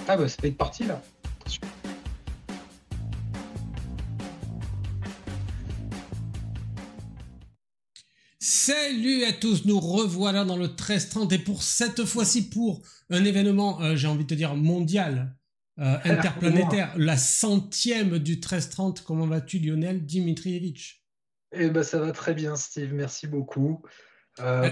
Ah bah, c'était une partie là. Attention. Salut à tous, nous revoilà dans le 1330 et pour cette fois-ci pour un événement, j'ai envie de te dire mondial, Au moins. interplanétaire, la centième du 1330. Comment vas-tu Lionel Dimitrievitch? Eh ben, ça va très bien, Steve. Merci beaucoup.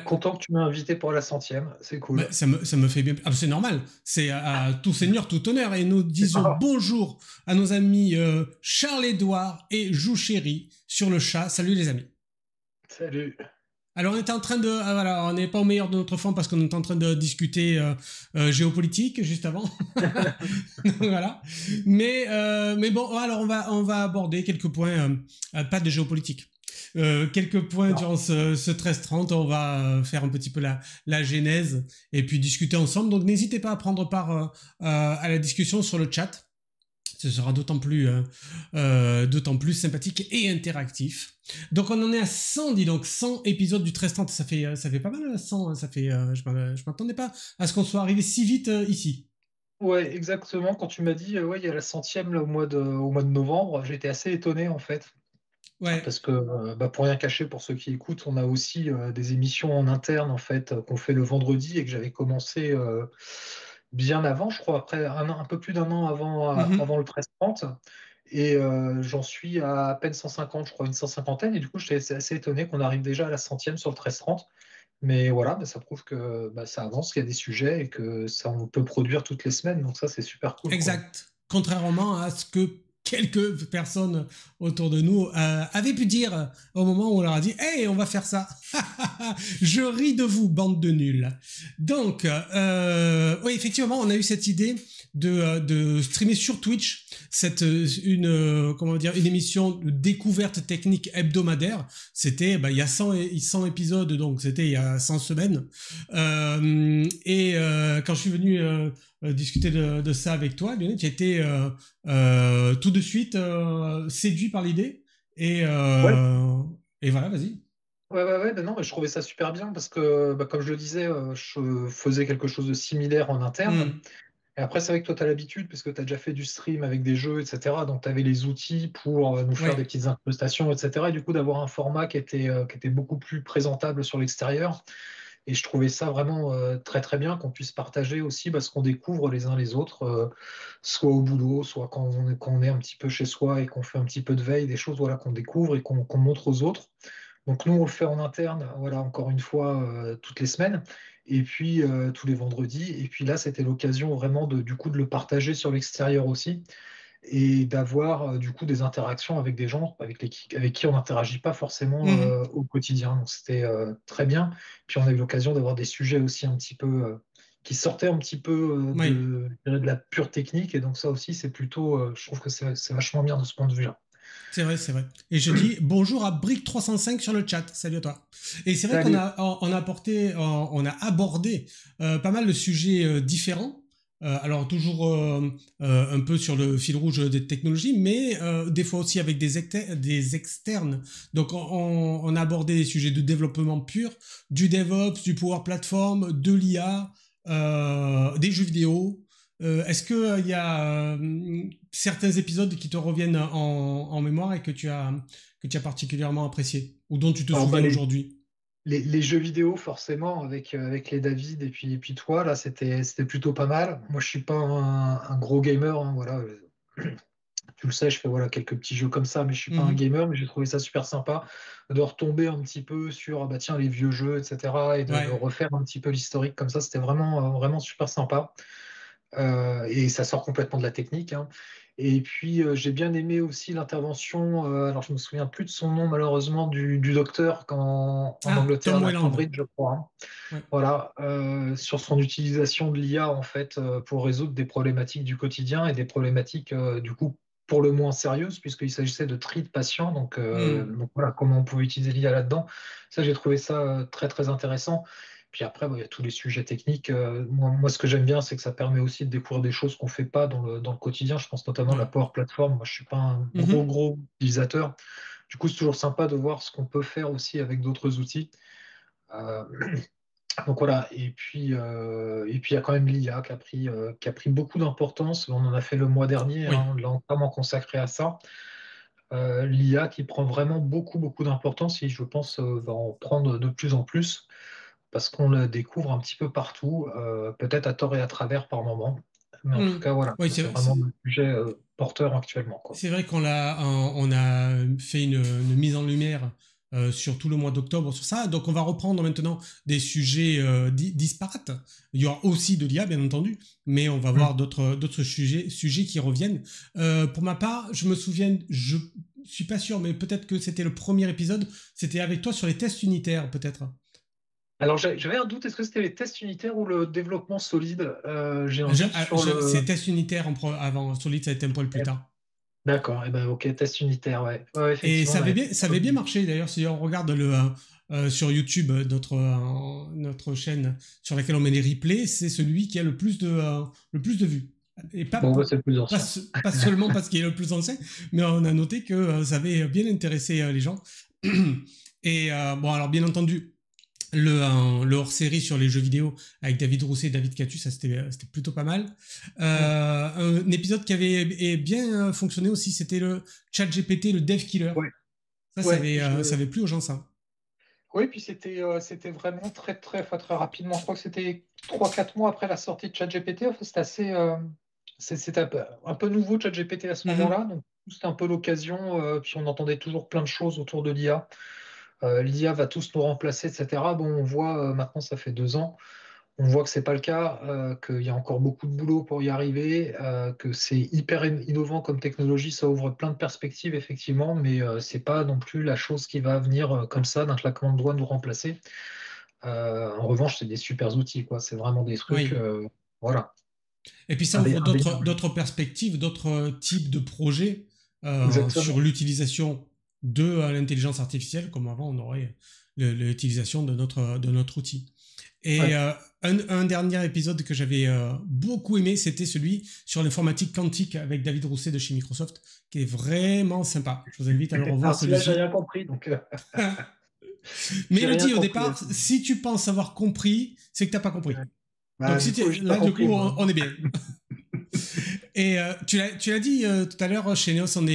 Content que tu m'aies invité pour la centième. C'est Bah, cool. ça me fait bien. Ah, c'est normal, c'est à tout seigneur, tout honneur. Et nous disions bonjour à nos amis Charles-Édouard et Jou-Chéri sur le chat. Salut les amis. Salut. Alors on était en train de, voilà, on n'est pas au meilleur de notre forme parce qu'on est en train de discuter géopolitique juste avant. Voilà. Mais bon, alors on va aborder quelques points, pas de géopolitique. Quelques points Non. durant ce 13-30, on va faire un petit peu la genèse et puis discuter ensemble. Donc n'hésitez pas à prendre part à la discussion sur le chat. Ce sera d'autant plus sympathique et interactif. Donc on en est à 100, dis donc, 100 épisodes du 13-30. Ça fait pas mal, 100. Hein, ça fait, je m'attendais pas à ce qu'on soit arrivé si vite ici. Ouais, exactement. Quand tu m'as dit, ouais, il y a la centième là, au mois de novembre, j'étais assez étonné en fait. Ouais. Parce que, bah, pour rien cacher, pour ceux qui écoutent, on a aussi des émissions en interne en fait qu'on fait le vendredi et que j'avais commencé bien avant, je crois, après un peu plus d'un an avant Mhm. le 13-30. Et j'en suis à peine 150, je crois, une 150aine. Et du coup, j'étais assez étonné qu'on arrive déjà à la centième sur le 13-30. Mais voilà, bah, ça prouve que bah, ça avance, qu'il y a des sujets et que ça, on peut produire toutes les semaines. Donc ça, c'est super cool, quoi. Exact. Contrairement à ce que quelques personnes autour de nous avaient pu dire au moment où on leur a dit hey, on va faire ça. Je ris de vous, bande de nuls. Donc, oui, effectivement, on a eu cette idée de streamer sur Twitch comment dire, une émission de découverte technique hebdomadaire. C'était il y a 100 épisodes, donc c'était il y a 100 semaines. Quand je suis venu discuter de ça avec toi, Lionel, tu as été tout de suite séduit par l'idée et, Ouais. euh, et voilà, vas-y. Ouais, ouais, ouais, ben non, mais je trouvais ça super bien parce que, bah, comme je le disais, je faisais quelque chose de similaire en interne. Mm. Et après, c'est vrai que toi, tu as l'habitude parce que tu as déjà fait du stream avec des jeux, etc. Donc, tu avais les outils pour nous faire des Ouais. petites incrustations, etc. Et du coup, d'avoir un format qui était beaucoup plus présentable sur l'extérieur. Et je trouvais ça vraiment très, très bien qu'on puisse partager aussi parce qu'on découvre les uns les autres, soit au boulot, soit quand on est un petit peu chez soi et qu'on fait un petit peu de veille, des choses voilà, qu'on découvre et qu'on montre aux autres. Donc nous, on le fait en interne, voilà, encore une fois, toutes les semaines, et puis tous les vendredis. Et puis là, c'était l'occasion vraiment du coup, de le partager sur l'extérieur aussi, et d'avoir du coup des interactions avec des gens avec qui on n'interagit pas forcément Mhm. au quotidien. Donc c'était très bien. Puis on a eu l'occasion d'avoir des sujets aussi un petit peu qui sortaient un petit peu Oui, de la pure technique. Et donc ça aussi, c'est plutôt, je trouve que c'est vachement bien de ce point de vue-là. c'est vrai, c'est vrai. Et je dis bonjour à Brick305 sur le chat. Salut à toi. Et c'est vrai qu'on Salut. a, on a abordé pas mal de sujets différents. Alors toujours un peu sur le fil rouge des technologies, mais des fois aussi avec des externes. Donc on a abordé des sujets de développement pur, du DevOps, du Power Platform, de l'IA, des jeux vidéo. Est-ce qu'il y a certains épisodes qui te reviennent en mémoire et que tu as particulièrement apprécié ou dont tu te Alors, bah, souviens aujourd'hui? les jeux vidéo, forcément, avec les David et puis toi, là, c'était plutôt pas mal. Moi, je suis pas un gros gamer, hein, voilà. Tu le sais, je fais voilà, quelques petits jeux comme ça, mais je suis pas un Mhm. gamer, mais j'ai trouvé ça super sympa de retomber un petit peu sur bah, tiens, les vieux jeux, etc. et de Ouais. refaire un petit peu l'historique comme ça. C'était vraiment, vraiment super sympa. Et ça sort complètement de la technique, hein. Et puis j'ai bien aimé aussi l'intervention, alors je me souviens plus de son nom malheureusement, du docteur en Ah, Angleterre, Tom là, Welland. Cambridge, je crois, hein. Ouais. Voilà, sur son utilisation de l'IA en fait pour résoudre des problématiques du quotidien et des problématiques du coup pour le moins sérieuses puisqu'il s'agissait de tri de patients. Donc, Hmm. donc voilà, comment on pouvait utiliser l'IA là-dedans. Ça, j'ai trouvé ça très très intéressant. Puis après, bon, il y a tous les sujets techniques. Moi, ce que j'aime bien, c'est que ça permet aussi de découvrir des choses qu'on fait pas dans le quotidien. Je pense notamment à la Ouais. Power Platform. Moi, je suis pas un gros Mhm. gros utilisateur. Du coup, c'est toujours sympa de voir ce qu'on peut faire aussi avec d'autres outils. Euh, Donc voilà, et puis il y a quand même l'IA qui a pris beaucoup d'importance. On en a fait le mois dernier, Oui. hein, on l'a entièrement consacré à ça. L'IA qui prend vraiment beaucoup, beaucoup d'importance et je pense va en prendre de plus en plus parce qu'on le découvre un petit peu partout, peut-être à tort et à travers par moment. Mais en tout Mm. cas, voilà, Oui, c'est vraiment le sujet porteur actuellement, quoi. c'est vrai on a fait une mise en lumière sur tout le mois d'octobre sur ça. Donc, on va reprendre maintenant des sujets disparates. Il y aura aussi de l'IA, bien entendu, mais on va Mm. voir d'autres sujets qui reviennent. Pour ma part, je me souviens, je suis pas sûr, mais peut-être que c'était le premier épisode. C'était avec toi sur les tests unitaires, peut-être. Alors j'avais un doute, est-ce que c'était les tests unitaires ou le développement solide? J'ai un doute sur C'est le... tests unitaires avant Solid, ça a été un poil plus Eh, tard. d'accord, eh ben, ok, test unitaire, ouais. Ouais, Et effectivement, on avait... ça avait bien marché d'ailleurs. Si on regarde sur YouTube, notre chaîne sur laquelle on met les replays, c'est celui qui a le plus de vues. Et Bon, bah, c'est le plus ancien. pas seulement parce qu'il est le plus ancien, mais on a noté que ça avait bien intéressé les gens. Et bon, alors bien entendu, le hors-série sur les jeux vidéo avec David Rousset et David Catu, ça c'était plutôt pas mal. Mm. Un épisode qui avait bien fonctionné aussi, c'était le Chat GPT, le Dev Killer. Ouais, ouais, Ça avait plu aux gens, ça. oui, puis c'était vraiment très, très, enfin, très rapidement. Je crois que c'était 3 4 mois après la sortie de ChatGPT. Enfin, c'était assez, c'était un peu nouveau ChatGPT à ce Mhm. moment-là. Donc, c'était un peu l'occasion. Puis on entendait toujours plein de choses autour de l'IA. L'IA va tous nous remplacer, etc. Bon, on voit maintenant, ça fait 2 ans. On voit que c'est pas le cas, qu'il y a encore beaucoup de boulot pour y arriver, que c'est hyper innovant comme technologie, ça ouvre plein de perspectives effectivement, mais c'est pas non plus la chose qui va venir comme ça d'un claquement de doigts nous remplacer. En revanche, c'est des super outils, quoi. C'est vraiment des trucs, Oui. voilà, Et puis ça ouvre indéniables. d'autres perspectives, d'autres types de projets sur Exactement. l'utilisation de l'intelligence artificielle, comme avant on aurait l'utilisation de notre outil. Et Ouais. un dernier épisode que j'avais beaucoup aimé, c'était celui sur l'informatique quantique avec David Rousset de chez Microsoft, qui est vraiment sympa. Je vous invite à le revoir Alors celui-là, j'ai celui-ci. rien compris, donc Mais j'ai le rien dit au compris à départ, celui-là. si tu penses avoir compris, c'est que t'as pas compris. Ouais. Donc Bah, du coup, j'ai pas là, du compris, coup, moi. on est bien. Et tu l'as dit tout à l'heure, chez Neos, on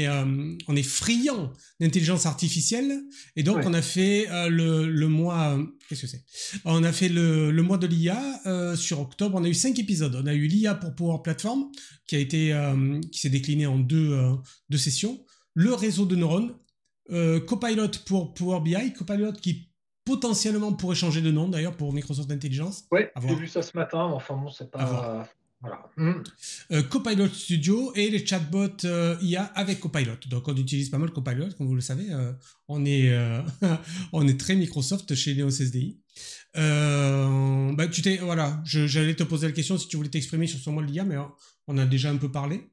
est friand d'intelligence artificielle. Et donc, on Ouais. a fait le mois... qu'est-ce que c'est? On a fait le mois de l'IA sur octobre. On a eu 5 épisodes. On a eu l'IA pour Power Platform, qui s'est décliné en deux sessions. Le réseau de neurones. Copilot pour Power BI. Copilot qui potentiellement pourrait changer de nom, d'ailleurs, pour Microsoft Intelligence. Ouais, À j'ai vu voir. ça ce matin, mais enfin bon, c'est À voir. pas. Voilà. Copilot Studio et les chatbots IA avec Copilot. Donc on utilise pas mal Copilot, comme vous le savez. On est on est très Microsoft chez Neos SDI. Bah, voilà, j'allais te poser la question si tu voulais t'exprimer sur ce mois de l'IA, mais on a déjà un peu parlé.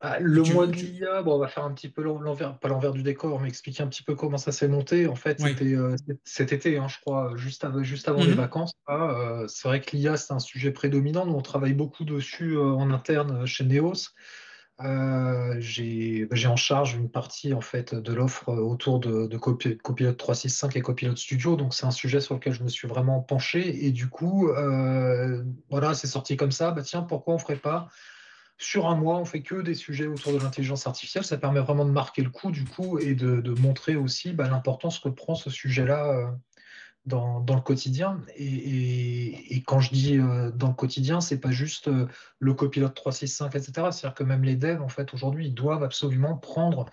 Ah, le mois de Tu... l'IA, bon, on va faire un petit peu l'envers, pas l'envers du décor, mais expliquer un petit peu comment ça s'est monté. En fait, Ouais. c'était cet été, hein, je crois, juste avant les Mhm. vacances. Là. C'est vrai que l'IA, c'est un sujet prédominant. Nous, on travaille beaucoup dessus en interne chez Neos. J'ai en charge une partie en fait de l'offre autour de Copilot 365 et Copilot Studio, donc c'est un sujet sur lequel je me suis vraiment penché et du coup voilà, c'est sorti comme ça. Bah tiens, pourquoi on ferait pas sur un mois, on fait que des sujets autour de l'intelligence artificielle. Ça permet vraiment de marquer le coup du coup et de montrer aussi bah, l'importance que prend ce sujet-là dans le quotidien. Et quand je dis dans le quotidien, c'est pas juste le copilote 365, etc. C'est-à-dire que même les devs, en fait, aujourd'hui, ils doivent absolument prendre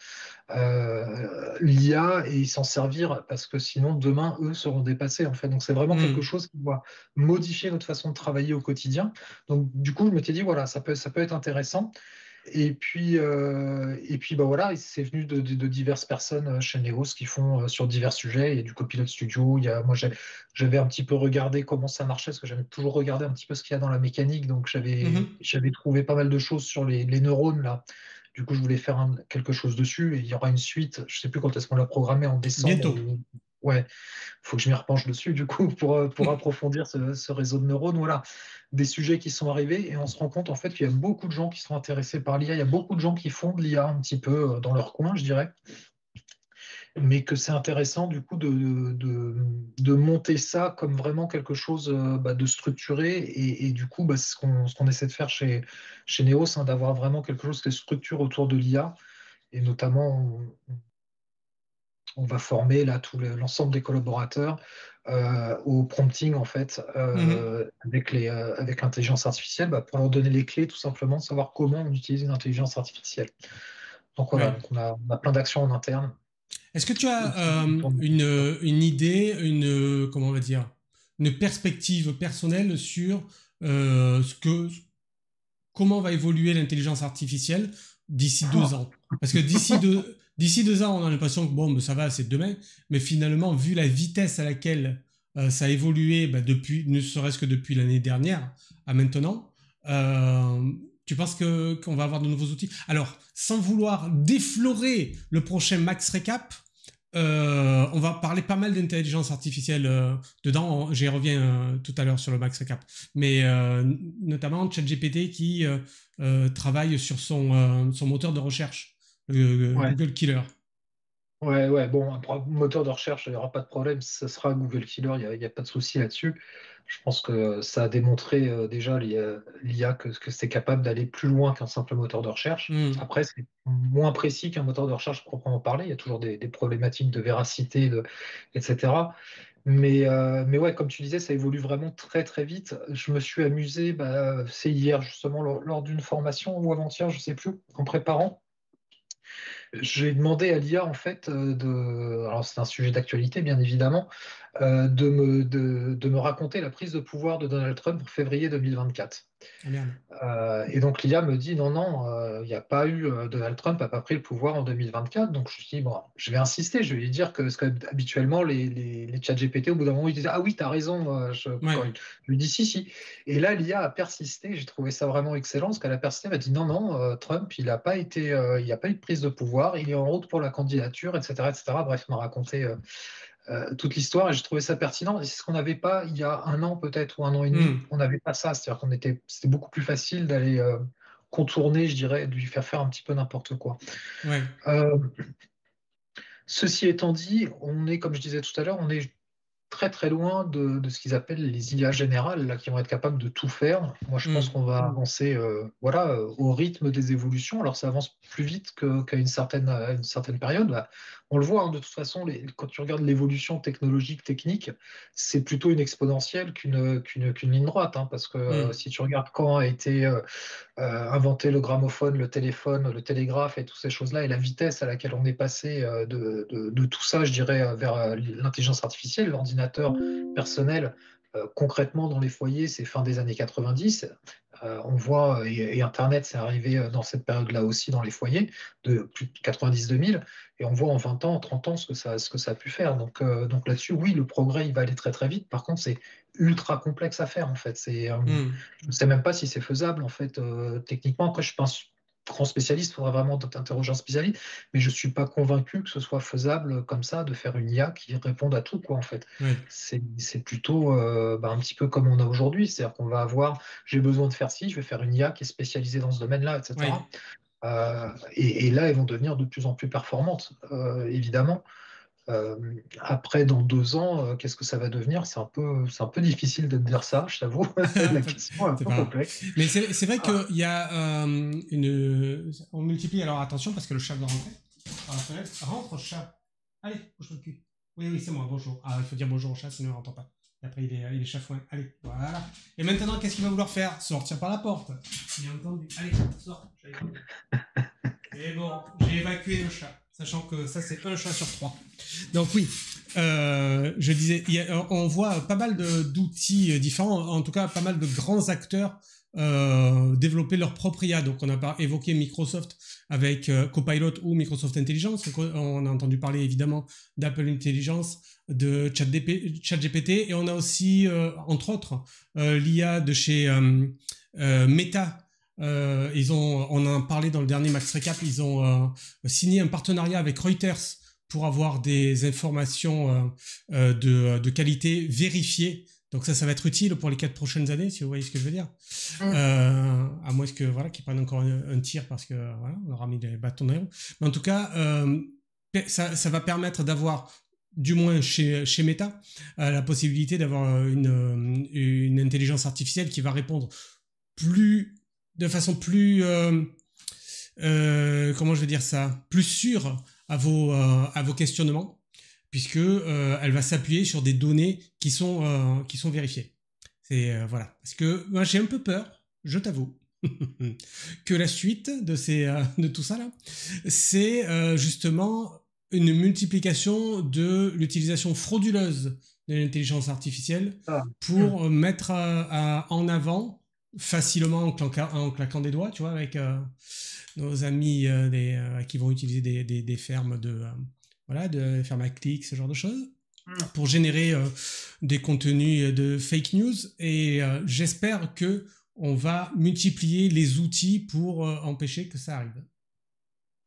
l'IA et s'en servir parce que sinon, demain, eux seront dépassés, en fait. Donc, c'est vraiment quelque Mhm. chose qui doit modifier notre façon de travailler au quotidien. Donc, du coup, je m'étais dit, voilà, ça peut être intéressant. Et puis bah voilà, c'est venu de diverses personnes chez Neos qui font sur divers sujets. Il y a du Copilot Studio. Moi, j'avais un petit peu regardé comment ça marchait, parce que j'avais toujours regardé un petit peu ce qu'il y a dans la mécanique. Donc, Mhm. j'avais trouvé pas mal de choses sur les neurones là. Du coup, je voulais faire quelque chose dessus. Et il y aura une suite. Je sais plus quand est-ce qu'on l'a programmé, en décembre Bientôt. ou ouais, faut que je m'y repenche dessus du coup pour approfondir ce réseau de neurones. Voilà, des sujets qui sont arrivés et on se rend compte en fait qu'il y a beaucoup de gens qui sont intéressés par l'IA. Il y a beaucoup de gens qui font de l'IA un petit peu dans leur coin, je dirais, mais que c'est intéressant du coup de monter ça comme vraiment quelque chose de structuré. Et du coup, c'est ce qu'on essaie de faire chez Neos, hein, d'avoir vraiment quelque chose qui structure autour de l'IA. Et notamment, on va former là l'ensemble des collaborateurs au prompting en fait Mhm. avec l'intelligence artificielle pour leur donner les clés tout simplement de savoir comment on utilise une intelligence artificielle. Donc voilà, Ouais. donc on a plein d'actions en interne. Est-ce que tu as Autour de- une idée, comment on va dire, une perspective personnelle sur comment va évoluer l'intelligence artificielle d'ici 2 ans? Parce que d'ici 2 ans, on a l'impression que bon, ça va, c'est demain, mais finalement, vu la vitesse à laquelle ça a évolué depuis, ne serait-ce que depuis l'année dernière à maintenant, tu penses qu'on va avoir de nouveaux outils? Alors, sans vouloir déflorer le prochain Max Recap, on va parler pas mal d'intelligence artificielle dedans. J'y reviens tout à l'heure sur le Max Recap. Mais notamment ChatGPT qui travaille sur son moteur de recherche, le Ouais. Google Killer. Ouais. Bon, un moteur de recherche, il n'y aura pas de problème. Ce sera Google Killer, il n'y a pas de souci là-dessus. Je pense que ça a démontré déjà l'IA que c'est capable d'aller plus loin qu'un simple moteur de recherche. Hmm. Après, c'est moins précis qu'un moteur de recherche proprement parlé. Il y a toujours des problématiques de véracité, etc. Mais ouais, comme tu disais, ça évolue vraiment très très vite. Je me suis amusé, c'est hier justement, lors d'une formation ou avant-hier, je sais plus, en préparant. J'ai demandé à l'IA, en fait, alors c'est un sujet d'actualité, bien évidemment, de me raconter la prise de pouvoir de Donald Trump pour février 2024. Ah merde. Et donc l'IA me dit non, non, il n'y a pas eu, Donald Trump n'a pas pris le pouvoir en 2024. Donc je me suis dit, bon, je vais insister, je vais lui dire que, parce que habituellement, les chats GPT, au bout d'un moment, ils disaient, ah oui, tu as raison, Ouais. je lui dis si, si. Et là, l'IA a persisté, j'ai trouvé ça vraiment excellent, parce qu'elle a persisté, elle m'a dit non, non, Trump, il n'a pas été, il n'y a pas eu de prise de pouvoir, il est en route pour la candidature, etc., etc. Bref, il m'a raconté toute l'histoire et j'ai trouvé ça pertinent. Et c'est ce qu'on n'avait pas il y a un an peut-être ou un an et demi. Hmm. On n'avait pas ça. C'est-à-dire c'était beaucoup plus facile d'aller contourner, je dirais, de lui faire un petit peu n'importe quoi. Ouais. Euh, Ceci étant dit, on est, comme je disais tout à l'heure, on est très très loin de ce qu'ils appellent les IA générales, là, qui vont être capables de tout faire. Moi, je pense Hmm. qu'on va avancer voilà, au rythme des évolutions. Alors, ça avance plus vite qu'à une certaine période. Bah, on le voit, hein, de toute façon, quand tu regardes l'évolution technologique, technique, c'est plutôt une exponentielle qu'une ligne droite. Hein, parce que Hmm. si tu regardes quand a été inventé le gramophone, le téléphone, le télégraphe et toutes ces choses-là, et la vitesse à laquelle on est passé de tout ça, je dirais, vers l'intelligence artificielle, l'ordinateur personnel, concrètement dans les foyers, c'est fin des années 90. On voit, et Internet, c'est arrivé dans cette période-là aussi dans les foyers, de plus de 90-2000, et on voit en 20 ans, en 30 ans ce que ça a pu faire. Donc là-dessus, oui, le progrès, il va aller très très vite. Par contre, c'est ultra complexe à faire, en fait. Hmm. Je ne sais même pas si c'est faisable, en fait, techniquement. Après, je suis pas un grand spécialiste, il faudra vraiment t'interroger un spécialiste, mais je ne suis pas convaincu que ce soit faisable comme ça de faire une IA qui réponde à tout, quoi, en fait. Ouais. C'est plutôt un petit peu comme on a aujourd'hui, c'est-à-dire qu'on va avoir, j'ai besoin de faire ci, je vais faire une IA qui est spécialisée dans ce domaine-là, Ouais. etc. Et là, elles vont devenir de plus en plus performantes, évidemment. Après, dans 2 ans, qu'est-ce que ça va devenir? C'est un peu difficile de te dire ça, je t'avoue. La question est un C'est peu pas grave. complexe. Mais c'est vrai Ah, qu'il y a on multiplie, alors attention parce que le chat doit rentrer par la fenêtre. Rentre, chat. Allez, bouge-toi le cul. Oui, oui, c'est moi, bonjour. Ah, il faut dire bonjour au chat, sinon il n'entend pas. Et après, il est chafouin. Allez, voilà. Et maintenant, qu'est-ce qu'il va vouloir faire? Sortir par la porte. Bien entendu. Allez, sors. Et bon, j'ai évacué le chat, sachant que ça, c'est un chat sur 3. Donc oui, je disais, on voit pas mal d'outils différents, en tout cas pas mal de grands acteurs développer leur propre IA. Donc on a pas évoqué Microsoft avec Copilot ou Microsoft Intelligence. On a entendu parler évidemment d'Apple Intelligence, de ChatGPT, et on a aussi, entre autres, l'IA de chez Meta. On en a parlé dans le dernier Max Recap, ils ont signé un partenariat avec Reuters pour avoir des informations de qualité vérifiées. Donc ça va être utile pour les 4 prochaines années, si vous voyez ce que je veux dire. À moins que voilà, qu'ils prennent encore un tir parce que voilà, on aura mis des bâtons dans les roues. Mais en tout cas, ça va permettre d'avoir du moins chez Meta, la possibilité d'avoir une intelligence artificielle qui va répondre de façon plus, comment je vais dire ça, plus sûre à vos questionnements, puisque elle va s'appuyer sur des données qui sont vérifiées. C'est voilà, parce que moi j'ai un peu peur, je t'avoue, que la suite de tout ça là, c'est justement une multiplication de l'utilisation frauduleuse de l'intelligence artificielle pour mettre en avant facilement en claquant des doigts, tu vois, avec nos amis qui vont utiliser des fermes voilà, de fermes à clics, ce genre de choses, pour générer des contenus de fake news. Et j'espère que on va multiplier les outils pour empêcher que ça arrive.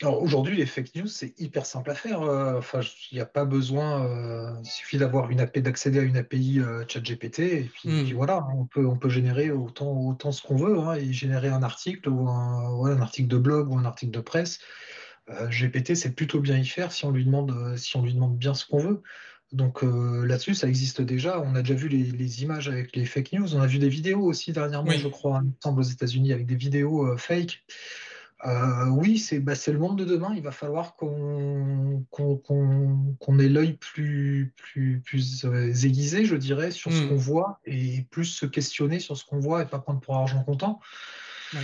Alors aujourd'hui, les fake news, c'est hyper simple à faire. Enfin, il n'y a pas besoin. Il suffit d'avoir d'accéder à une API ChatGPT et puis voilà, hein, on peut générer autant ce qu'on veut, hein, et générer un article ou un article de blog ou un article de presse. GPT, c'est plutôt bien y faire si on lui demande bien ce qu'on veut. Donc là-dessus, ça existe déjà. On a déjà vu les images avec les fake news. On a vu des vidéos aussi dernièrement, je crois, il me semble, aux États-Unis, avec des vidéos fake. Oui, c'est le monde de demain. Il va falloir qu'on ait l'œil plus aiguisé, je dirais, sur ce qu'on voit et plus se questionner sur ce qu'on voit et pas prendre pour argent comptant. Ouais.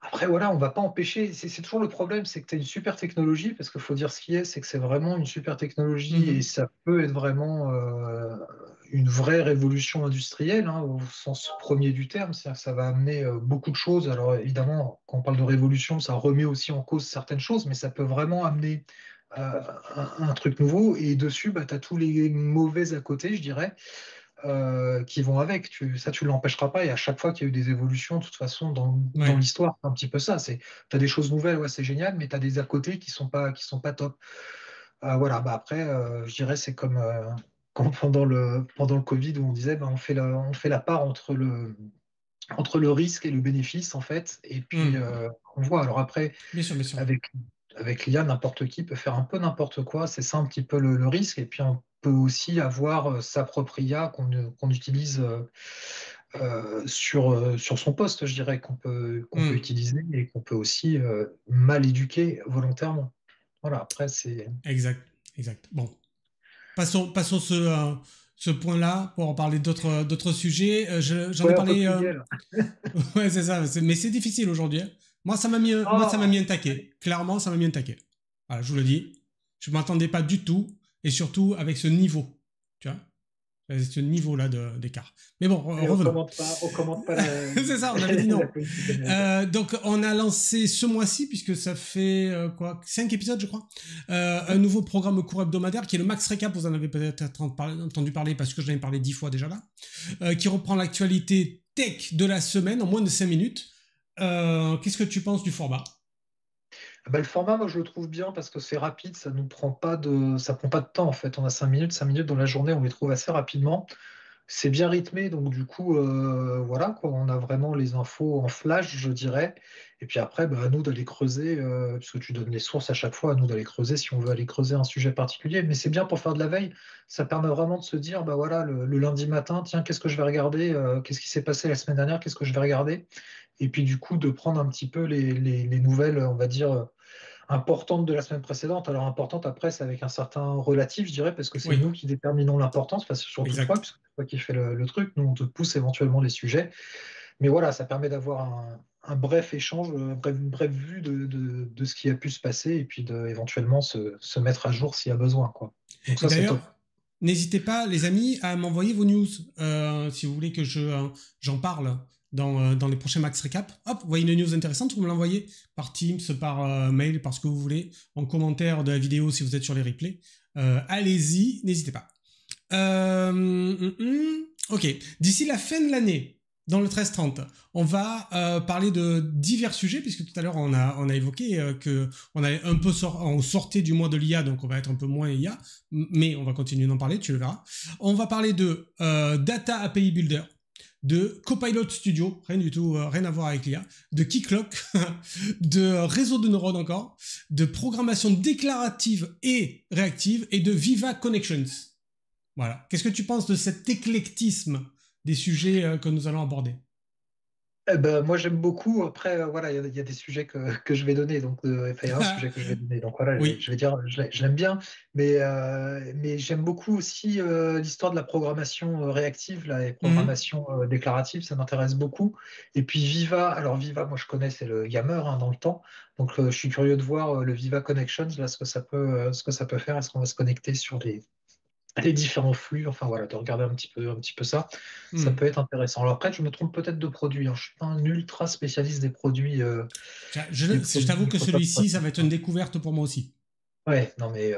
Après, voilà, on va pas empêcher. C'est toujours le problème, c'est que tu as une super technologie, parce qu'il faut dire ce qui est, c'est que c'est vraiment une super technologie et ça peut être vraiment une vraie révolution industrielle, hein, au sens premier du terme. C'est-à-dire que ça va amener beaucoup de choses. Alors évidemment, quand on parle de révolution, ça remet aussi en cause certaines choses, mais ça peut vraiment amener un truc nouveau. Et dessus, bah, tu as tous les mauvais à côté, je dirais, qui vont avec. Tu ne l'empêcheras pas. Et à chaque fois qu'il y a eu des évolutions, de toute façon, dans l'histoire, c'est un petit peu ça. Tu as des choses nouvelles, ouais, c'est génial, mais tu as des à côté qui sont pas top. Voilà, bah après, je dirais, c'est comme pendant le Covid où on disait, bah, on fait la part entre le risque et le bénéfice, en fait. Et puis, on voit. Alors après, bien sûr. avec l'IA, n'importe qui peut faire un peu n'importe quoi. C'est ça un petit peu le risque. Et puis, on peut aussi avoir sa propre IA qu'on utilise sur son poste, je dirais, qu'on peut utiliser et qu'on peut aussi mal éduquer volontairement. Voilà, après, c'est... Exact. Bon, passons ce point-là pour en parler d'autres sujets. J'en ai Ouais, un peu parlé. plus gai, là. Ouais, c'est ça. Mais c'est difficile aujourd'hui, hein. Moi, ça m'a mis un taquet. Clairement, ça m'a mis un taquet. Voilà, je vous le dis. Je m'attendais pas du tout, et surtout avec ce niveau. Tu vois, ce niveau-là d'écart. Mais bon, revenons. On commente pas la... C'est ça, on avait dit non. la politique américaine. Donc, on a lancé ce mois-ci, puisque ça fait 5 épisodes, je crois, un nouveau programme court hebdomadaire qui est le Max Recap. Vous en avez peut-être entendu parler parce que j'en ai parlé 10 fois déjà là, qui reprend l'actualité tech de la semaine en moins de 5 minutes. Qu'est-ce que tu penses du format? Le format, moi, je le trouve bien parce que c'est rapide, ça prend pas de temps en fait. On a 5 minutes dans la journée, on les trouve assez rapidement. C'est bien rythmé, donc du coup, voilà, quoi, on a vraiment les infos en flash, je dirais. Et puis après, bah, à nous d'aller creuser, puisque tu donnes les sources à chaque fois, à nous d'aller creuser si on veut aller creuser un sujet particulier. Mais c'est bien pour faire de la veille. Ça permet vraiment de se dire, bah voilà, le lundi matin, tiens, qu'est-ce que je vais regarder? Qu'est-ce qui s'est passé la semaine dernière? Qu'est-ce que je vais regarder? Et puis du coup, de prendre un petit peu les nouvelles, on va dire, importante de la semaine précédente. Alors importante après, c'est avec un certain relatif, je dirais, parce que c'est Oui, nous qui déterminons l'importance, parce que surtout toi, exact. puisque c'est toi qui fais le truc, nous on te pousse éventuellement les sujets. Mais voilà, ça permet d'avoir un bref échange, une brève vue de ce qui a pu se passer et puis éventuellement se mettre à jour s'il y a besoin, quoi. Donc Et ça, c'est top. d'ailleurs, n'hésitez pas, les amis, à m'envoyer vos news si vous voulez que j'en parle dans les prochains Max Recap. Hop, vous voyez une news intéressante, vous me l'envoyez par Teams, par mail, par ce que vous voulez, en commentaire de la vidéo si vous êtes sur les replays. Allez-y, n'hésitez pas. Ok, d'ici la fin de l'année, dans le 13-30, on va parler de divers sujets, puisque tout à l'heure on a évoqué on sortait du mois de l'IA, donc on va être un peu moins IA, mais on va continuer d'en parler, tu le verras. On va parler de Data API Builder. de Copilot Studio, rien du tout, rien à voir avec l'IA, de Keycloak, de réseau de neurones encore, de programmation déclarative et réactive et de Viva Connections. Voilà. Qu'est-ce que tu penses de cet éclectisme des sujets que nous allons aborder? Eh ben, moi, j'aime beaucoup. Après, voilà, il y a des sujets que je vais donner. Donc, enfin, il y a un sujet que je vais donner. Donc, voilà, Oui. je vais dire, je l'aime bien. Mais j'aime beaucoup aussi l'histoire de la programmation réactive, là, et Mhm. programmation déclarative. Ça m'intéresse beaucoup. Et puis, Viva. Alors, Viva, moi, je connais, c'est le Yammer hein, dans le temps. Donc, je suis curieux de voir le Viva Connections, là, ce que ça peut faire. Est-ce qu'on va se connecter sur les différents flux, enfin voilà, de regarder un petit peu ça, ça peut Mhm. être intéressant. Alors après, je me trompe peut-être de produit, hein. Je suis pas un ultra spécialiste des Je produits t'avoue que Microsoft celui-ci, ça va être une 365. découverte pour moi aussi. Ouais, non mais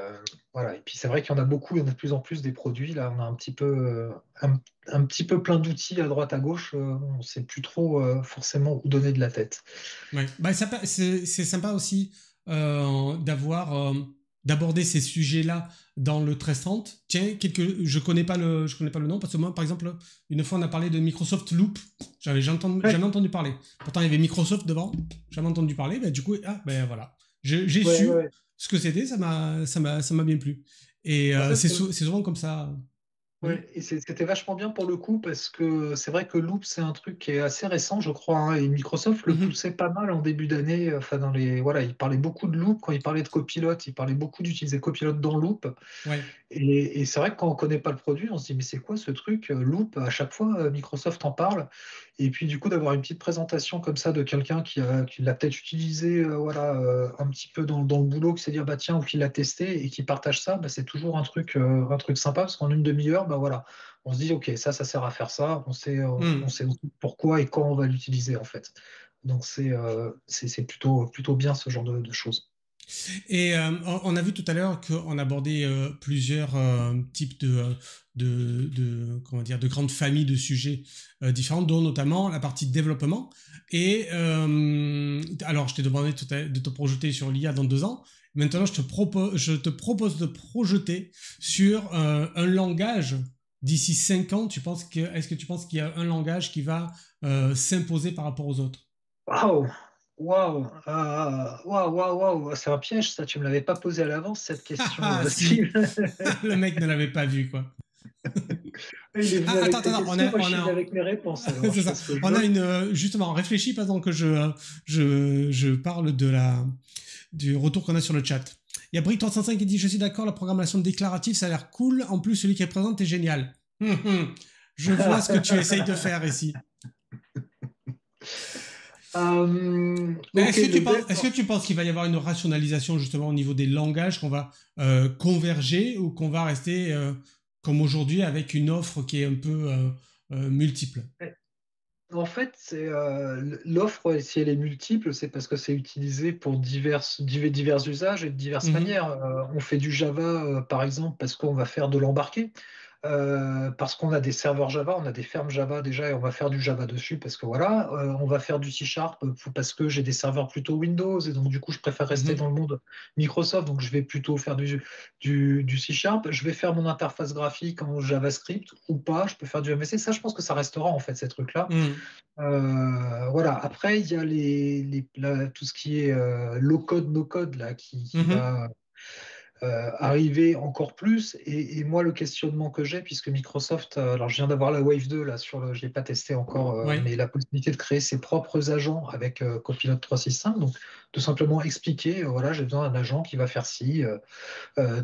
voilà. Et puis c'est vrai qu'il y en a beaucoup, il y en a de plus en plus des produits. Là, on a un petit peu plein d'outils à droite à gauche. On ne sait plus trop forcément où donner de la tête. Ouais. Bah, c'est sympa aussi d'aborder ces sujets-là dans le 1330. Tiens, je connais pas le nom parce que moi, par exemple, une fois on a parlé de Microsoft Loop. Ouais, Jamais entendu parler. Pourtant, il y avait Microsoft devant. Jamais entendu parler. Bah, du coup, ben voilà. J'ai ouais, su ouais. ce que c'était. Ça m'a bien plu. Et En fait, c'est souvent comme ça. Oui. ouais, et c'était vachement bien pour le coup parce que c'est vrai que Loop c'est un truc qui est assez récent je crois hein, et Microsoft le Mhm. poussait pas mal en début d'année enfin voilà il parlait beaucoup de Loop quand il parlait de Copilot il parlait beaucoup d'utiliser Copilot dans Loop Ouais. et c'est vrai que quand on connaît pas le produit, on se dit mais c'est quoi ce truc Loop, à chaque fois Microsoft en parle. Et puis du coup d'avoir une petite présentation comme ça de quelqu'un qui l'a peut-être utilisé voilà, un petit peu dans le boulot, qui s'est dit ah, bah tiens, ou qui l'a testé et qui partage ça, bah, c'est toujours un truc sympa parce qu'en une demi-heure, bah voilà, on se dit ok, ça sert à faire ça, on Mhm. sait aussi pourquoi et quand on va l'utiliser en fait. Donc c'est plutôt bien ce genre de choses. Et on a vu tout à l'heure qu'on abordait plusieurs types comment dire, de grandes familles de sujets différents, dont notamment la partie développement. Et alors, je t'ai demandé de te projeter sur l'IA dans 2 ans. Maintenant, je te propose de projeter sur un langage d'ici 5 ans. Est-ce que tu penses qu'il y a un langage qui va s'imposer par rapport aux autres? Waouh! Waouh! Waouh! Waouh! Waouh! C'est un piège, ça. Tu me l'avais pas posé à l'avance, cette question, Ah, si, Steve. le mec ne l'avait pas vu, quoi. Il est venu Ah, attends, avec tes attends, questions, moi je suis venu avec mes réponses, alors c'est je fais ça. ce que je On a veux. une, justement, réfléchis pendant que je parle du retour qu'on a sur le chat. Il y a Brick305 qui dit, je suis d'accord, la programmation déclarative, ça a l'air cool. En plus, celui qui représente est génial. Je vois ce que tu essayes de faire ici. Mais Ok, le dev. est-ce que tu penses qu'il va y avoir une rationalisation justement au niveau des langages, qu'on va converger ou qu'on va rester comme aujourd'hui avec une offre qui est un peu multiple? En fait, l'offre, si elle est multiple, c'est parce que c'est utilisé pour divers usages et de diverses Mhm, manières. On fait du Java, par exemple, parce qu'on va faire de l'embarqué. Parce qu'on a des serveurs Java, on a des fermes Java déjà et on va faire du Java dessus parce que voilà, on va faire du C Sharp parce que j'ai des serveurs plutôt Windows et donc du coup je préfère rester mhm, dans le monde Microsoft donc je vais plutôt faire du C Sharp. Je vais faire mon interface graphique en JavaScript ou pas, je peux faire du MVC. Ça, je pense que ça restera en fait ces trucs-là. mhm, Voilà. Après, il y a tout ce qui est low code, no code là qui mhm. va arriver encore plus. Et moi, le questionnement que j'ai, puisque Microsoft, alors je viens d'avoir la Wave 2, là, je ne l'ai pas testé encore, Ouais. mais la possibilité de créer ses propres agents avec Copilot 365, donc tout simplement expliquer, voilà, j'ai besoin d'un agent qui va faire ci,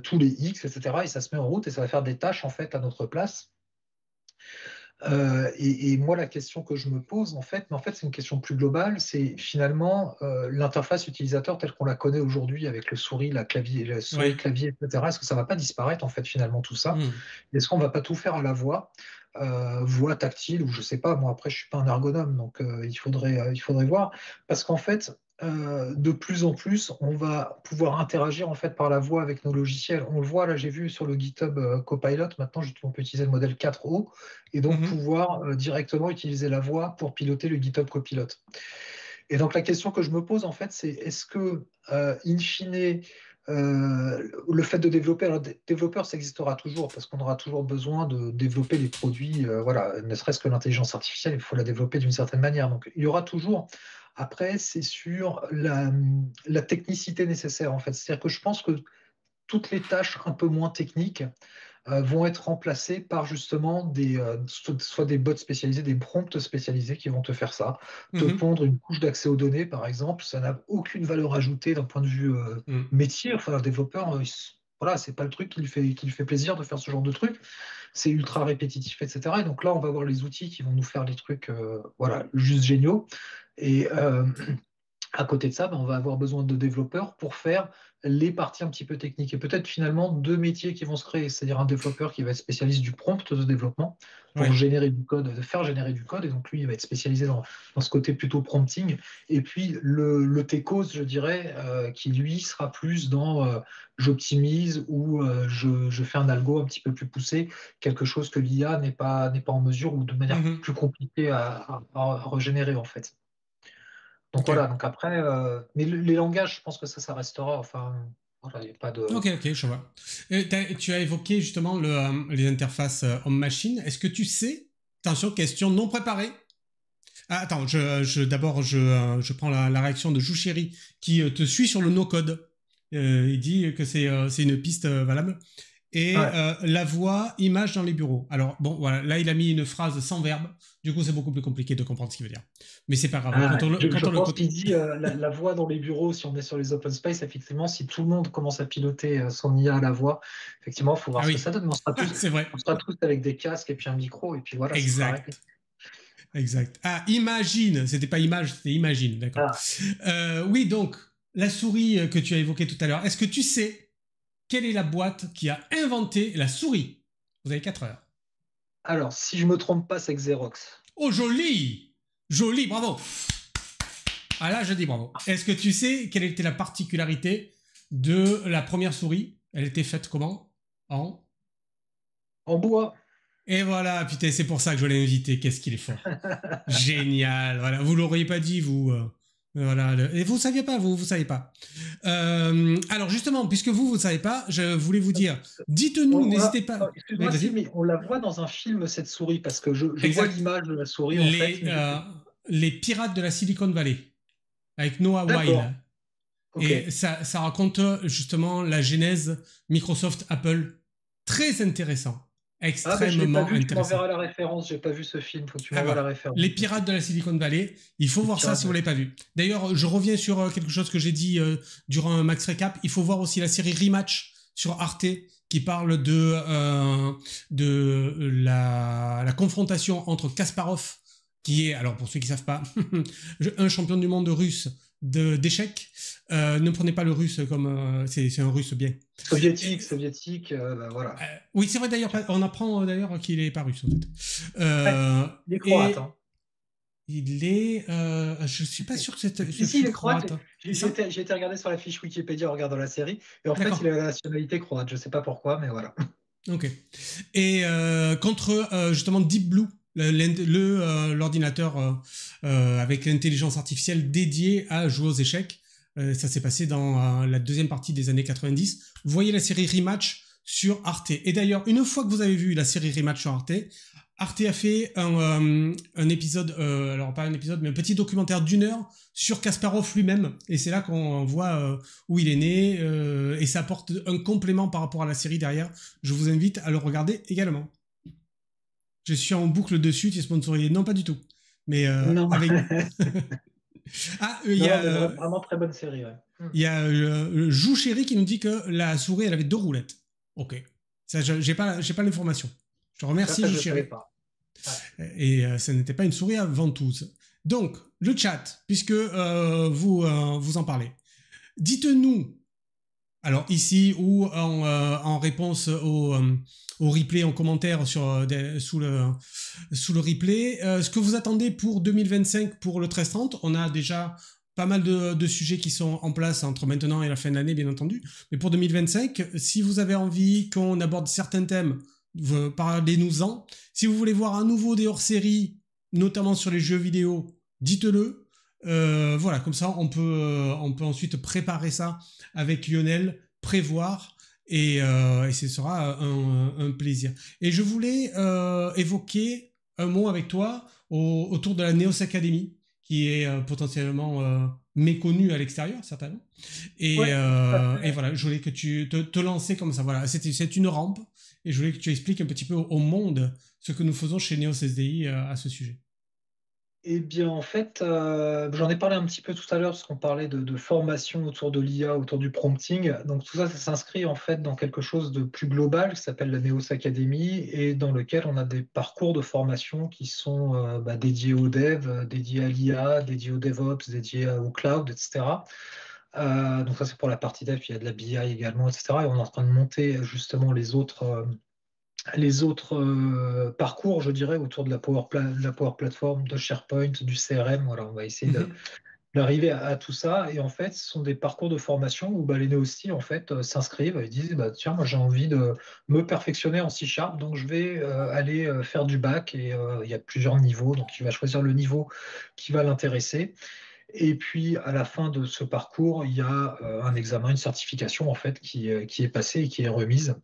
tous les X, etc. Et ça se met en route et ça va faire des tâches en fait à notre place. Et moi, la question que je me pose, en fait, mais en fait, c'est une question plus globale, c'est finalement l'interface utilisateur telle qu'on la connaît aujourd'hui avec le souris, Ouais. clavier, etc. Est-ce que ça va pas disparaître, en fait, finalement, tout ça? Mhm. Est-ce qu'on va pas tout faire à la voix, voix tactile, ou je sais pas, moi, après, je suis pas un ergonome, donc il faudrait voir. Parce qu'en fait, de plus en plus, on va pouvoir interagir en fait par la voix avec nos logiciels. On le voit là, j'ai vu sur le GitHub Copilot, maintenant on peut utiliser le modèle 4o et donc Mhm. pouvoir directement utiliser la voix pour piloter le GitHub Copilot. Et donc la question que je me pose en fait, c'est est-ce que, in fine, le fait de développer, alors développeur, ça existera toujours parce qu'on aura toujours besoin de développer des produits, voilà, ne serait-ce que l'intelligence artificielle, il faut la développer d'une certaine manière. Donc, il y aura toujours. Après, c'est sur la technicité nécessaire, en fait. C'est-à-dire que je pense que toutes les tâches un peu moins techniques vont être remplacés par justement soit des bots spécialisés, des prompts spécialisés qui vont te faire ça. Te Mhm. pondre une couche d'accès aux données, par exemple, ça n'a aucune valeur ajoutée d'un point de vue Mhm. métier. Enfin, un développeur, voilà, c'est pas le truc qui lui fait plaisir de faire ce genre de truc. C'est ultra répétitif, etc. Et donc là, on va avoir les outils qui vont nous faire des trucs, voilà, juste géniaux. Et à côté de ça, ben, on va avoir besoin de développeurs pour faire les parties un petit peu techniques. Et peut-être finalement deux métiers qui vont se créer, c'est-à-dire un développeur qui va être spécialiste du prompt de développement pour Ouais. générer du code, de faire générer du code. Et donc lui, il va être spécialisé dans ce côté plutôt prompting. Et puis le techos, je dirais, qui lui sera plus dans j'optimise ou je fais un algo un petit peu plus poussé, quelque chose que l'IA n'est pas en mesure ou de manière Mhm. plus compliquée à régénérer en fait. Donc Ok. voilà, donc après, mais les langages, je pense que ça restera. Enfin, voilà, il n'y a pas de. Ok, ok, je vois. Tu as évoqué justement les interfaces homme-machine. Est-ce que tu sais, attention, question non préparée. Ah, attends, d'abord, je prends la réaction de Jouchéri qui te suit sur le no-code. Il dit que c'est une piste valable. Et Ouais. la voix, image dans les bureaux. Alors, bon, voilà, là, il a mis une phrase sans verbe. Du coup, c'est beaucoup plus compliqué de comprendre ce qu'il veut dire. Mais c'est pas grave. Ah, Quand je on le pense code. qu'il dit la voix dans les bureaux, si on est sur les open space, effectivement, si tout le monde commence à piloter son IA à la voix, effectivement, il faut voir Ah ce que oui, ça donne. Mais c'est vrai. on sera tous avec des casques et puis un micro, et puis voilà, ça sera réglé. Exact. Exact. Ah, imagine. C'était pas image, c'était imagine. D'accord. Ah. Oui, donc, la souris que tu as évoquée tout à l'heure. Est-ce que tu sais quelle est la boîte qui a inventé la souris? Vous avez 4 heures. Alors, si je me trompe pas, c'est Xerox. Oh, joli! Joli, bravo! Ah là, je dis bravo. Est-ce que tu sais quelle était la particularité de la première souris? Elle était faite comment? En... En bois. Et voilà, putain, c'est pour ça que je l'ai invité. Qu'est-ce qu'il est fort. Génial. Voilà, vous l'auriez pas dit, vous. Voilà. Et vous saviez pas, vous savez pas. Alors justement, puisque vous savez pas, je voulais vous dire, dites-nous, n'hésitez pas. Oui, Excuse-moi, si, vas-y. mais on la voit dans un film, cette souris, parce que je vois Exact. l'image de la souris, en fait. Les, euh, les pirates de la Silicon Valley avec Noah D'accord, Weil. ok. Et ça raconte justement la genèse Microsoft Apple. Très intéressant. Ah ben je l'ai pas Extrêmement vu, tu intéressant. m'enverras la référence, j'ai pas vu ce film, faut que tu Ah m'envoies la voilà. référence. Les pirates de la Silicon Valley, il faut Les voir ça si pirates, vous ne ouais. l'avez pas vu. D'ailleurs, je reviens sur quelque chose que j'ai dit durant un Max Recap. Il faut voir aussi la série Rematch sur Arte qui parle de la confrontation entre Kasparov, qui est, alors pour ceux qui ne savent pas, un champion du monde russe d'échecs. Ne prenez pas le russe comme... c'est un russe bien. Soviétique, ben voilà. Oui, c'est vrai d'ailleurs, on apprend d'ailleurs qu'il est pas russe en fait. Ouais, il est croate, Et hein. il est... je suis pas sûr que ce Si, il fut est croate, croate. j'ai C'est j'ai ça? été, j'ai été regarder sur la fiche Wikipédia en regardant la série, et en fait D'accord. il a la nationalité croate, je sais pas pourquoi, mais voilà. Ok. Et contre justement Deep Blue, l'ordinateur avec l'intelligence artificielle dédié à jouer aux échecs. Ça s'est passé dans la deuxième partie des années 90. Vous voyez la série Rematch sur Arte. Et d'ailleurs, une fois que vous avez vu la série Rematch sur Arte, Arte a fait un épisode, alors pas un épisode, mais un petit documentaire d'1 heure sur Kasparov lui-même. Et c'est là qu'on voit où il est né, et ça apporte un complément par rapport à la série derrière. Je vous invite à le regarder également. Je suis en boucle dessus, tu es sponsorisé. Non, pas du tout. Mais Non, avec... Ah, il y non, a... mais vraiment très bonne série, ouais. Il y a Jou Chéri qui nous dit que la souris, elle avait 2 roulettes. Ok. Ça, j'ai pas l'information. Je te remercie, Ça Jou je savais Chéri. pas. Ouais. Et ça n'était pas une souris à ventouse. Donc, le chat, puisque vous en parlez. Dites-nous, alors ici ou en réponse au replay en commentaire sous le replay, ce que vous attendez pour 2025 pour le 1330. On a déjà pas mal de sujets qui sont en place entre maintenant et la fin de l'année, bien entendu. Mais pour 2025, si vous avez envie qu'on aborde certains thèmes, parlez-nous-en. Si vous voulez voir à nouveau des hors-séries, notamment sur les jeux vidéo, dites-le. Voilà, comme ça, on peut ensuite préparer ça avec Lionel prévoir et ce sera un plaisir. Et je voulais évoquer un mot avec toi autour de la Neos Academy, qui est potentiellement méconnue à l'extérieur, certainement. Ouais, tout à Et fait. voilà, je voulais que tu te lancer comme ça. Voilà, c'est une rampe et je voulais que tu expliques un petit peu au monde ce que nous faisons chez Neos SDI à ce sujet. Eh bien, en fait, j'en ai parlé un petit peu tout à l'heure, parce qu'on parlait de formation autour de l'IA, autour du prompting. Donc, tout ça, ça s'inscrit en fait dans quelque chose de plus global qui s'appelle la Neos Academy et dans lequel on a des parcours de formation qui sont dédiés au dev, dédiés à l'IA, dédiés au DevOps, dédiés au cloud, etc. Donc, ça, c'est pour la partie dev. Il y a de la BI également, etc. Et on est en train de monter justement les autres parcours, je dirais, autour de la Power Platform, de SharePoint, du CRM. Voilà, on va essayer Mhm. d'arriver à tout ça. Et en fait, ce sont des parcours de formation où les néostis en fait, s'inscrivent et disent tiens, moi j'ai envie de me perfectionner en C Sharp, donc je vais aller faire du bac. Et il y a plusieurs niveaux, donc il va choisir le niveau qui va l'intéresser. Et puis, à la fin de ce parcours, il y a un examen, une certification en fait qui est passée et qui est remise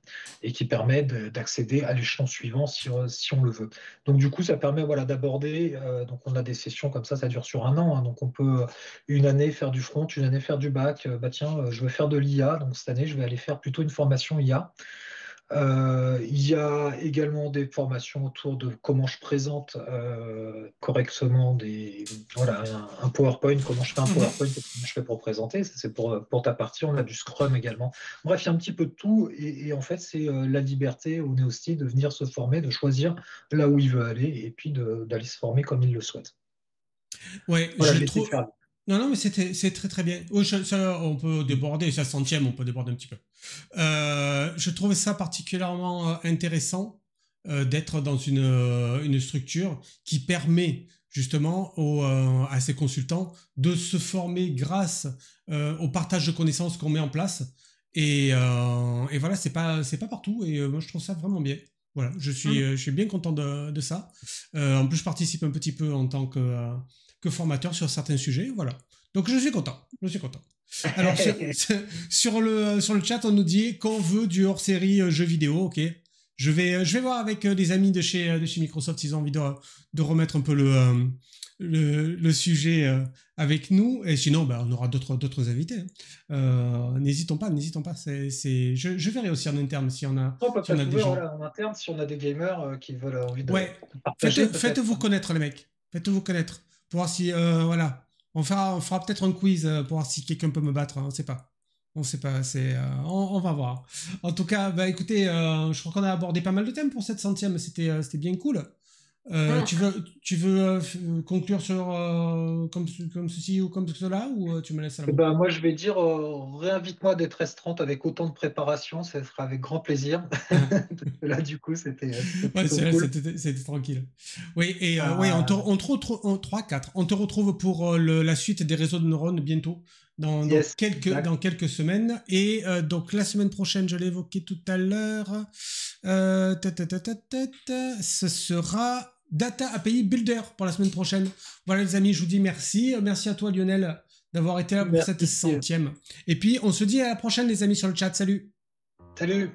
et qui permet d'accéder à l'échelon suivant si on le veut. Donc, du coup, ça permet voilà, d'aborder. Donc, on a des sessions comme ça dure sur un an. Hein. Donc, on peut une année faire du front, une année faire du bac. Tiens, je veux faire de l'IA. Donc, cette année, je vais aller faire plutôt une formation IA. Il y a également des formations autour de comment je présente correctement voilà, un PowerPoint, comment je fais un PowerPoint, Mhm. comment je fais pour présenter. Ça, c'est pour ta partie. On a du Scrum également. Bref, il y a un petit peu de tout. Et en fait, c'est la liberté au Neosti de venir se former, de choisir là où il veut aller et puis d'aller se former comme il le souhaite. Ouais, Voilà, je j'ai essayé de trouve. faire. Non, non, mais c'est très très bien. Oui, ça, on peut déborder, ça centième, on peut déborder un petit peu. Je trouvais ça particulièrement intéressant d'être dans une structure qui permet justement à ces consultants de se former grâce au partage de connaissances qu'on met en place. Et voilà, c'est pas partout. Et moi, je trouve ça vraiment bien. Voilà, je suis bien content de ça. En plus, je participe un petit peu en tant que formateur sur certains sujets. Voilà. Donc, je suis content. Je suis content. Alors, sur le chat, on nous dit qu'on veut du hors-série jeux vidéo. Ok. Je vais voir avec des amis de chez Microsoft s'ils ont envie de remettre un peu le sujet avec nous. Et sinon, ben, on aura d'autres invités. Hein. N'hésitons pas, n'hésitons pas. Je verrai aussi en interne On peut si on a peut-être des ouvrir gens. voilà, en interne si on a des gamers qui veulent envie de Ouais, partager peut-être. faites-vous connaître, les mecs. Faites-vous connaître. Pour voir si, voilà. On fera peut-être un quiz pour voir si quelqu'un peut me battre. Hein, on sait pas. On sait pas. On va voir. En tout cas, bah écoutez, je crois qu'on a abordé pas mal de thèmes pour cette centième. C'était bien cool. Tu veux conclure sur comme ceci ou comme cela ou tu me laisses à la Eh main? ben, moi, je vais dire, réinvite-moi d'être restreinte avec autant de préparation, ça sera avec grand plaisir. Parce que là, du coup, c'était Ouais, plutôt cool. c'était tranquille. Oui, et ouais, Euh, 3, 4. On te retrouve pour la suite des réseaux de neurones bientôt, yes, exact. dans quelques semaines. Et donc, la semaine prochaine, je l'ai évoqué tout à l'heure, ce sera Data API Builder pour la semaine prochaine. Voilà, les amis, je vous dis merci. Merci à toi, Lionel, d'avoir été là pour cette Merci. centième. Et puis, on se dit à la prochaine, les amis, sur le chat. Salut! Salut.